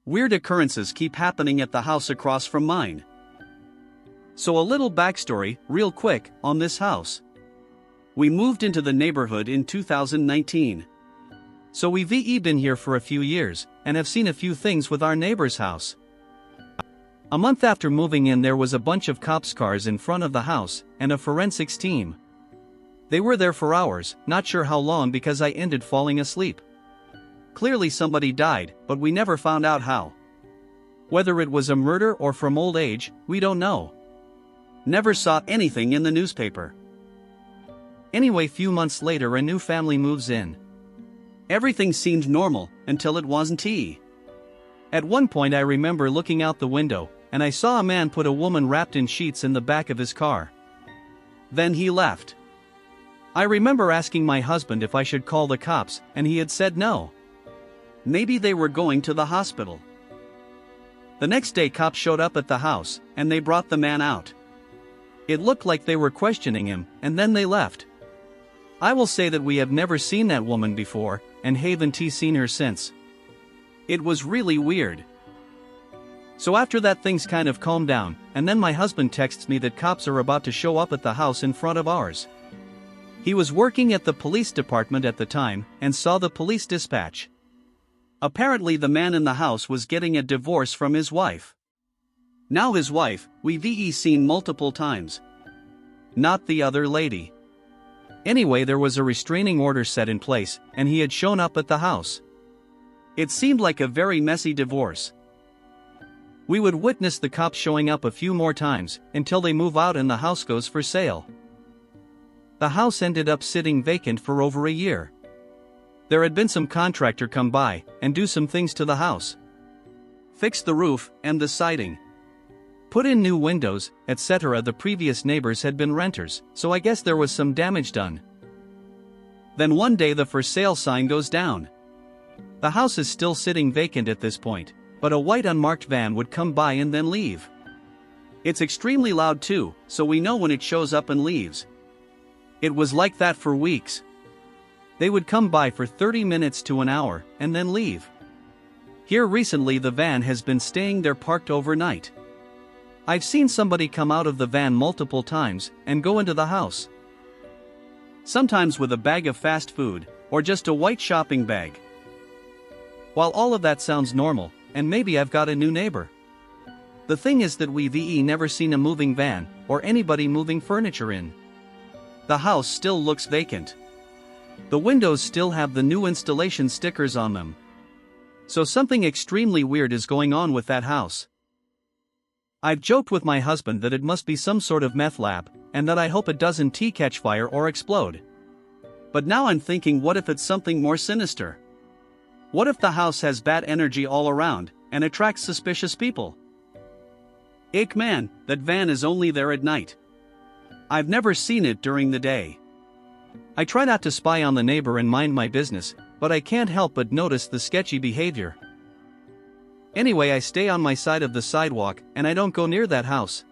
Weird occurrences keep happening at the house across from mine. So a little backstory, real quick, on this house. We moved into the neighborhood in 2019. So we've been here for a few years, and have seen a few things with our neighbor's house. A month after moving in, there was a bunch of cops' cars in front of the house, and a forensics team. They were there for hours, not sure how long because I ended falling asleep. Clearly somebody died, but we never found out how. Whether it was a murder or from old age, we don't know. Never saw anything in the newspaper. Anyway, few months later a new family moves in. Everything seemed normal, until it wasn't. At one point I remember looking out the window, and I saw a man put a woman wrapped in sheets in the back of his car. Then he left. I remember asking my husband if I should call the cops, and he had said no. Maybe they were going to the hospital. The next day cops showed up at the house, and they brought the man out. It looked like they were questioning him, and then they left. I will say that we have never seen that woman before, and haven't seen her since. It was really weird. So after that things kind of calmed down, and then my husband texts me that cops are about to show up at the house in front of ours. He was working at the police department at the time, and saw the police dispatch. Apparently the man in the house was getting a divorce from his wife. Now his wife, we've seen multiple times. Not the other lady. Anyway, there was a restraining order set in place, and he had shown up at the house. It seemed like a very messy divorce. We would witness the cops showing up a few more times, until they move out and the house goes for sale. The house ended up sitting vacant for over a year. There had been some contractor come by, and do some things to the house. Fix the roof, and the siding. Put in new windows, etc. The previous neighbors had been renters, so I guess there was some damage done. Then one day the for sale sign goes down. The house is still sitting vacant at this point, but a white unmarked van would come by and then leave. It's extremely loud too, so we know when it shows up and leaves. It was like that for weeks. They would come by for 30 minutes to an hour, and then leave. Here recently the van has been staying there parked overnight. I've seen somebody come out of the van multiple times, and go into the house. Sometimes with a bag of fast food, or just a white shopping bag. While all of that sounds normal, and maybe I've got a new neighbor. The thing is that we've never seen a moving van, or anybody moving furniture in. The house still looks vacant. The windows still have the new installation stickers on them. So something extremely weird is going on with that house. I've joked with my husband that it must be some sort of meth lab, and that I hope it doesn't catch fire or explode. But now I'm thinking, what if it's something more sinister? What if the house has bad energy all around, and attracts suspicious people? Ick man, that van is only there at night. I've never seen it during the day. I try not to spy on the neighbor and mind my business, but I can't help but notice the sketchy behavior. Anyway, I stay on my side of the sidewalk, and I don't go near that house.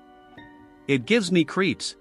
It gives me creeps.